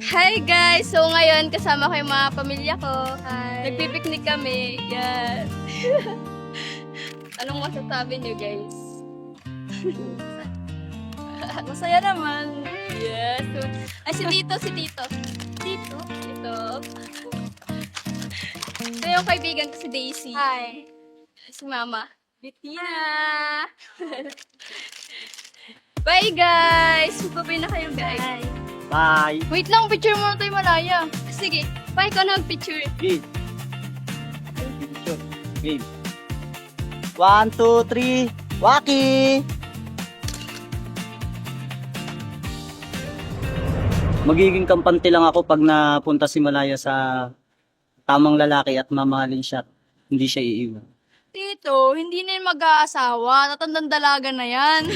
Hi guys! So ngayon kasama ko yung mga pamilya ko. Hi. Nagpipiknik kami. Yan. Anong masasabi niyo guys? Masaya naman. Yes. Ay, si Tito. Tito. Ito yung kaibigan ko si Daisy. Hi. Si Mama. Bettina. Bye guys! Bye na kayo guys. Hi. Bye. Wait lang, picture muna tayo malaya. Sige, bye ka na picture. Game. Game. 1, 2, 3. Waki! Magiging kampante lang ako pag napunta si Malaya sa tamang lalaki at mamahalin siya. Hindi siya iiwan. Tito, hindi na yung mag-aasawa. Tatandang dalaga na yan.